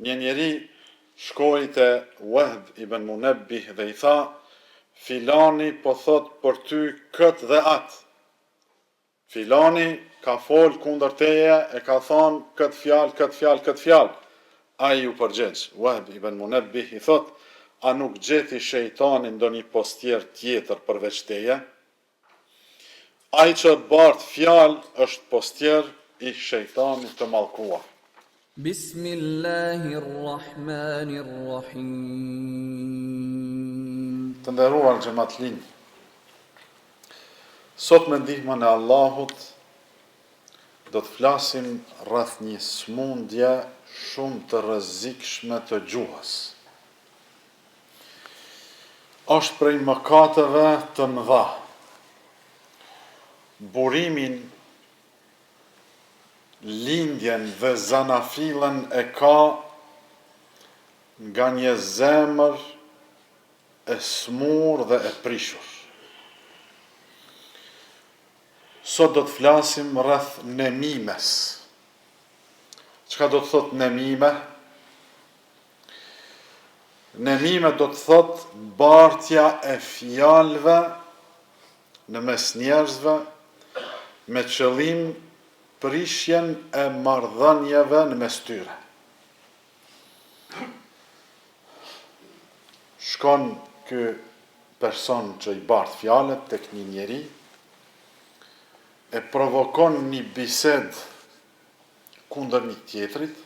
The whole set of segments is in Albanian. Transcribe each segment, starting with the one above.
Një njeri shkoi te Wahb ibn Munabbih dhe i tha, filani po thot për ty kët dhe atë. Filani ka fol kundër teje, e ka thonë këtë fjalë. Ai u përgjigj. Wahb ibn Munabbih i thot, a nuk gjeti shejtani ndonjë postier tjetër përveç teje? Ai që bart fjalë është postier i shejtanit të mallkuar. Bismillahirrahmanirrahim. Të nderuar xhamatllin, sot me ndihmën e Allahut do të flasim rreth një smundje shumë të rrezikshme të gjuhës. Është prej mëkateve të mëdha. Burimin, lindjen dhe zanafilën e ka nga një zemër e smur dhe e prishur. Sot do të flasim rreth nemimes. Çka do të thot nemime? Nemime do të thot bartja e fjalëve në mes njerëzve me qëllim prishjen e marrëdhënieve në mes tyre. Shkon ky person që i bart fjalët tek një njeri, e provokon një bisedë kundër një tjetrit,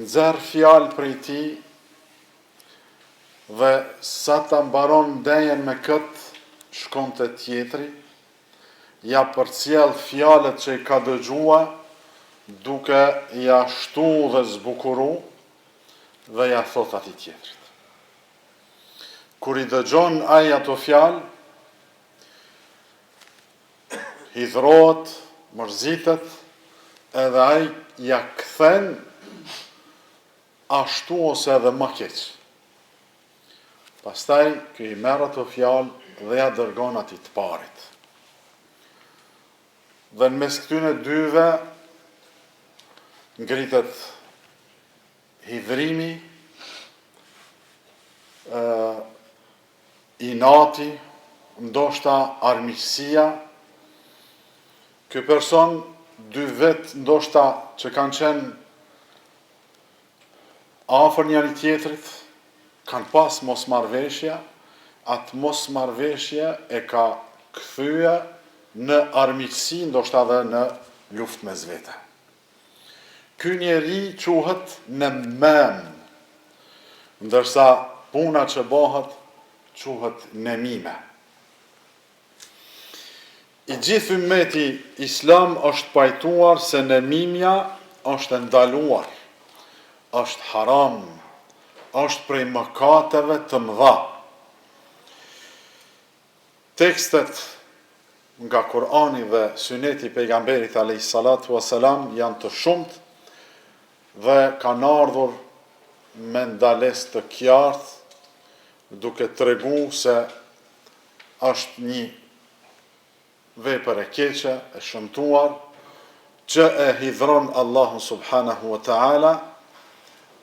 nxerr fjalë prej tij dhe sa ta mbaron ndenjen me kët, shkon te tjetri, ja përcjell fjalët që i ka dëgjua, duke ja shtu dhe zbukuru, dhe ja thot atij tjetrit. Kur i dëgjon ai ato fjalë, hidhrohet, mërzitet, edhe ai ja kthen ashtu ose edhe më keq. Pastaj ky i merr ato fjalë dhe ja dërgon atij të parit. Dhe në mes këtyne dyve ngritet hidhrimi, inati, ndoshta armiqësia. Ky person, dy vet ndoshta që kanë qenë afër njëri tjetrit, kanë pas mosmarrveshje, atë mosmarrveshje e ka kthye në armiqësi, ndoshta edhe në luftë mes vete. Ky njeri quhet nemam, ndërsa puna që bëhet quhet nemime. I gjithë ummeti islam është pajtuar se nemimja është ndaluar, është haram, është prej mëkateve të mëdha. Tekstet nga Kurani dhe Suneti pejgamberit alayhis salatu wassalam janë të shumtë dhe kanë ardhur me ndalesë të qartë, duke tregu se është një vepër e keqe, e shëmtuar, që e hidhron Allahun subhanahu wa ta'ala,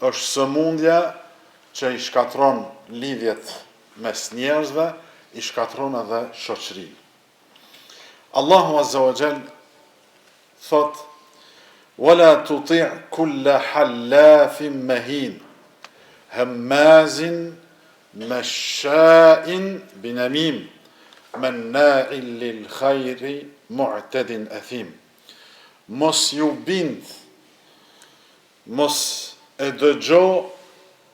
është sëmundje që i shkatron lidhjet mes njerëzve, i shkatron edhe shoqërinë. Allahu azza wa jall thot: "Wala tuti' kulla hallafin mahin, hammazin masha'in binamim, manna'in lil khayri mu'tadin athim." Mos ju bind, mos e dëgjo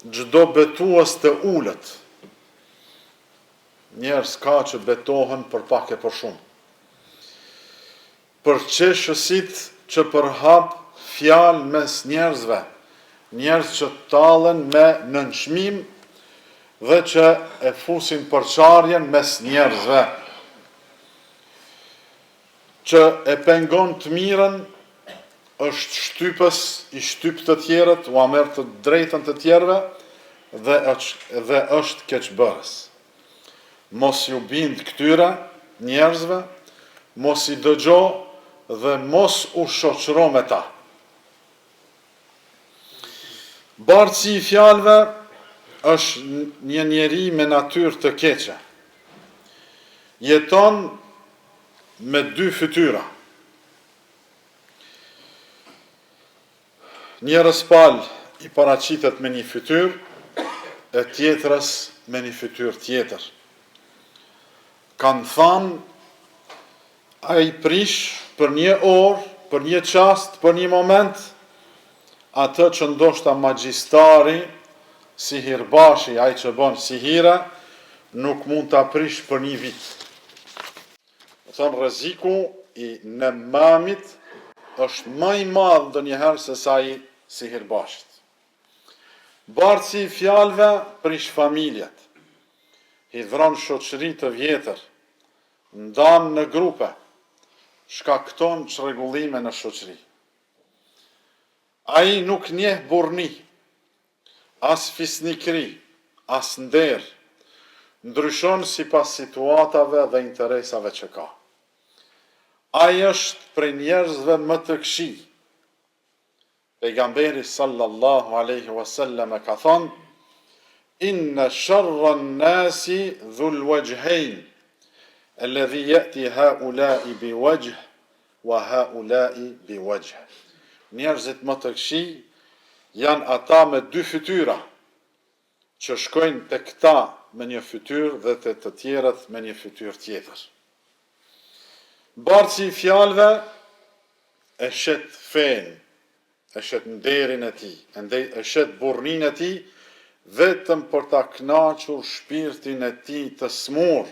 çdo betues të ulët. Njerëz ka që betohen për pak e për shumë. Për qeshësit që përhap fjalë mes njerëzve, njerëz që tallen me nënçmim dhe që e fusin përçarjen mes njerëzve, që e pengon të mirën, është shtypës i shtyp të tjerët, u merr të drejtën të tjerëve dhe është keqbërës. Mos ju bind këtyre njerëzve, mos i dëgjo dhe mos u shoqëro me ta. Bartësi i fjalëve është një njeri me natyrë të keqe. Jeton me dy fytyra. Njërës palë i paraqitet me një fytyrë, e tjetrës me një fytyrë tjetër. Kanë thanë, a i prish për një orë, për një qast, për një moment, atë që ndoshta magjistari, sihirbashi, ai që bën sihira, nuk mund ta prish për një vit. Do thonë rreziku i nemamit është më i madh ndonjëherë se sa i sihirbashit. Bartësi i fjalëve prish familjet, hidhron shoqëri të vjetër, ndan në grupe, shkakton çrregullime në shoqëri. Ai nuk njeh burrni, as fisnikri, as nder, ndryshon sipas situatave dhe interesave që ka. Ai është prej njerëzve më të këqij. Pejgamberi sallallahu alaihi wasallam ka thënë: Inna sharra an-nasi dhul wajhayn, alladhi yati haula'i bi wajh wa haula'i bi wajh. Njerëzit më të këqij janë ata me dy fytyra, që shkojnë te këta me një fytyrë dhe te të tjerët me një fytyrë tjetër. Bartësi i fjalëve e shet fenë, e shet nderin e tij, e shet burrnin e tij, vetëm për ta kënaqur shpirtin e tij të smur,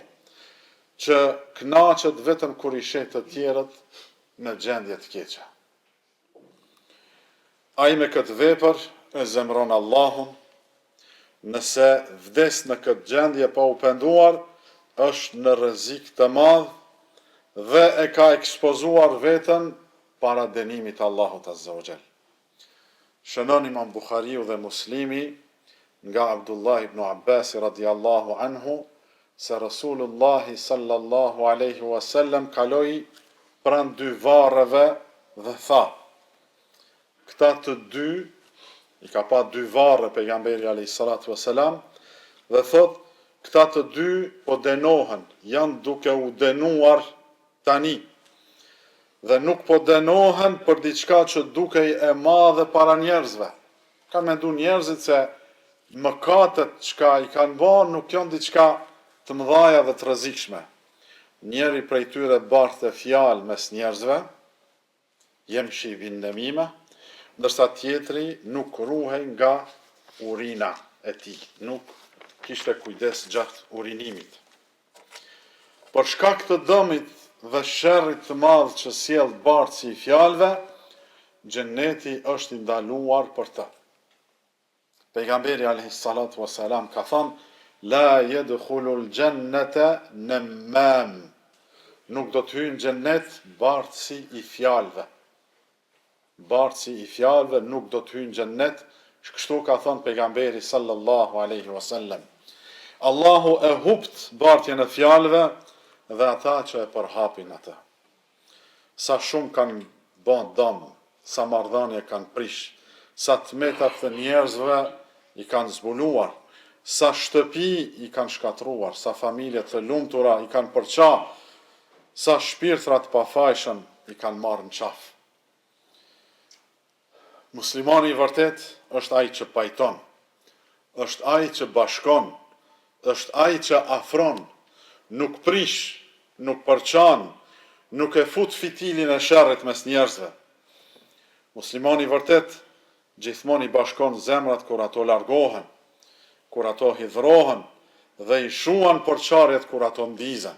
që kënaqet vetëm kur i shet të tjerët në gjendje të keqe. Ai me këtë vepër e zemron Allahun, nëse vdes në këtë gjendje pa u penduar, është në rrezik të madh dhe e ka ekspozuar veten para dënimit të Allahut Azza wa Jall. Shënon Imam Buhariu dhe Muslimi nga Abdullah ibn Abbas radiallahu anhu se Rasulullah sallallahu alaihi wasallam kaloi pranë dy varreve dhe tha: këta të dy, i ka pa dy varre pejgamberi alayhi salatu wasalam, dhe thot, këta të dy po dënohen, janë duke u dënuar tani, dhe nuk po dënohen për diçka që dukej e madhe para njerëzve. Kanë mendu njerëzit se mëkatet çka i kanë bërë nuk janë diçka të mëdhaja dhe të rrezikshme. Njeri prej tyre bartë fjalë mes njerëzve, yamshi bin namima, ndërsa tjetri nuk ruhej nga urina e tij, nuk kishte kujdes gjatë urinimit. Për shkak të dëmit dhe sherrit të madh që sjell bartësi i fjalëve, xheneti është i ndaluar për të. Pejgamberi alayhi salatu wasalam ka thënë: la yadkhulul jannata namam. Nuk do të hyjë në xhennet bartësi i fjalëve. Bartësi i fjalëve nuk do të hyjë në xhennet, kështu ka thënë pejgamberi sallallahu alaihi wasallam. Allahu e hupt bartjen e fjalëve dhe ata që e përhapin atë. Sa shumë kanë bën dëm, sa marrëdhënie kanë prish, sa tmetat të njerëzve i kanë zbuluar, sa shtëpi i kanë shkatruar, sa familje të lumtura i kanë përqa, sa shpirtra të pafajshëm i kanë marrë në qaf. Muslimani i vërtet është ai që pajton, është ai që bashkon, është ai që afron, nuk prish, nuk përçan, nuk e fut fitilin e sherrit mes njerëzve. Muslimani i vërtet gjithmonë i bashkon zemrat kur ato largohen, kur ato hidhrohen dhe i shuan përçarjet kur ato ndizen.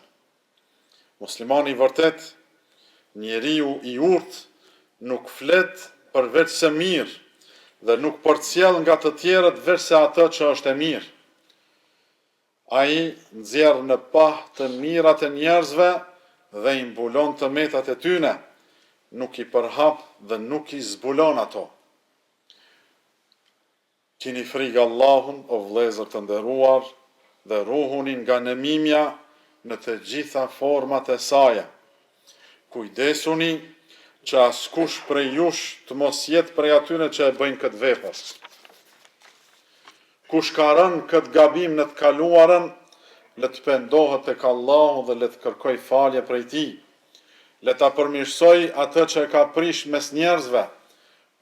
Muslimani i vërtet, njeriu i urtë, nuk flet përveç se mirë dhe nuk përcjell nga të tjerët veç se atë që është e mirë. Ai nxjerr në pah të mirat e njerëzve dhe i mbulon të metat e tyne, nuk i përhap dhe nuk i zbulon ato. Kini frikë Allahun, o vëllezër të nderuar, dhe ruhuni nga nëmimja në të gjitha format e saj. Kujdesuni që askush prej jush të mos jetë prej atyre që e bëjnë këtë vepër. Kush ka rënë këtë gabim në të kaluarën, le të pendohet tek Allahu dhe le të kërkoj falje prej tij. Le ta përmirësoj atë që e ka prish mes njerëzve,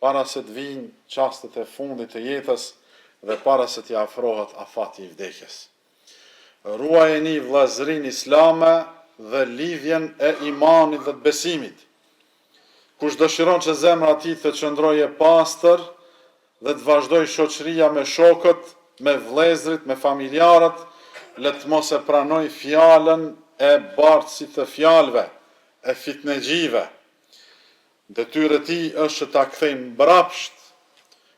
para se të vinë çastet e fundit të jetës dhe para se t'i afrohet afati i vdekjes. Ruajeni vllazërinë islame dhe lidhjen e imanit dhe të besimit. Kush dëshiron që zemra e tij të qëndrojë e pastër dhe të vazhdojë shoqëria me shokët, me vëllezërit, me familjarët, le të mos e pranoj fjalën e bartësit të fjalëve, e fitnexhive. Detyra e tij është që ta kthejë mbrapsht.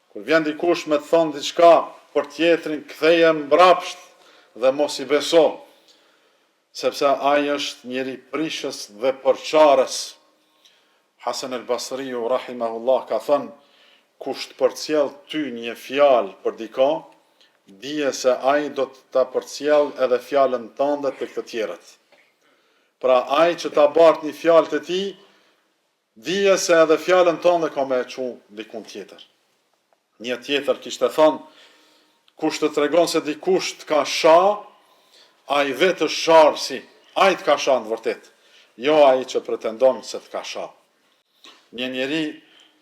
Kur vjen dikush me të thonë diçka për tjetrin, ktheje mbrapsht dhe mos i beso, sepse ai është njeri prishës dhe përçarës. Hasan al-Basriu rahimahullah ka thënë, kush të përcjell ty një fjalë për dikë, dije se ai do të ta përcjell edhe fjalën tënde tek të tjerët. Pra ai që ta bart një fjalë të tij, dije se edhe fjalën tënde ka me e çu dikun tjetër. Një tjetër kishte thënë, kush të tregon se dikush të ka sha, ai vetë është sharësi, ai të ka sha në vërtet, jo ai që pretendon se të ka sha. Një njeri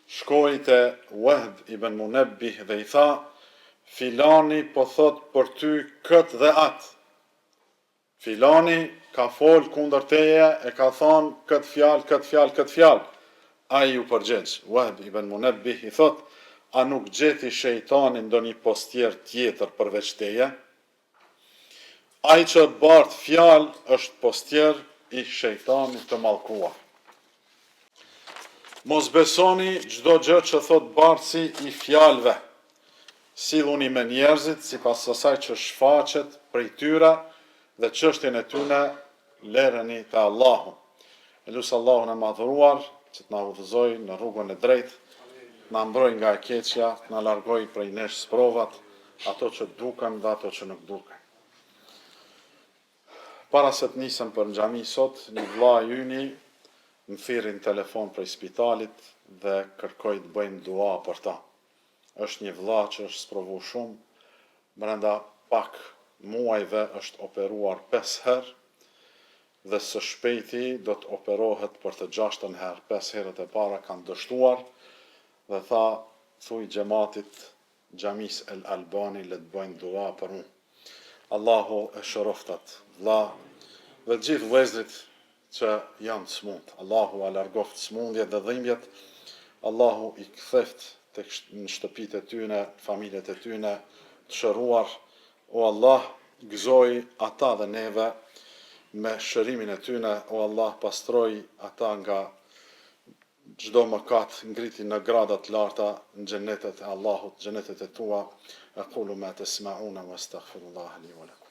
shkoi te Wahb ibn Munabbih dhe i tha, filani po thot për ty këtë dhe atë. Filani ka fol kundër teje, e ka thonë këtë fjalë, këtë fjalë, këtë fjalë. Ai u përgjigj. Wahb ibn Munabbih i thot, a nuk gjeti shejtani ndonjë postjer tjetër përveç teje? Ai që bart fjalë është postjer i shejtanit të mallkuar. Mos besoni çdo gjë që thot bartësi i fjalëve. Silluni me njerëzit sipas asaj që shfaqet prej tyre dhe çështjen e tyre lëreni te Allahu. Elus Allahun e madhëruar që të na udhëzojë në rrugën e drejtë, na mbroj nga e keqja, na largoj prej nesh sprovat, ato që duken dhe ato që nuk duken. Para se të nisem për në xhami sot, një vlla i yni më thirri në telefon prej spitalit dhe kërkoi të bëjmë dua për ta. Është një vlla që është sprovu shumë, brenda pak muajve është operuar 5 herë dhe së shpejti do të operohet për të 6-ën herë. 5 herët e para kanë dështuar dhe tha, thuj xhamatit xhamis El Albani le të bëjnë dua për mua. Allahu e shëroftat vlla dhe gjithë vëllezërit që janë smund. Allahu a largoft smundjet dhe dhimbjet. Allahu i ktheft në shtëpitë e tyne, familjet e tyne të shëruar. O Allah, gëzoj ata dhe neve me shërimin e tyne. O Allah, pastroj ata nga çdo mëkat, ngriti në grada të larta në xhenetet e Allahut, xhenetet e tua. Aqulu ma tasma'una wastaghfirullaha li wa lakum.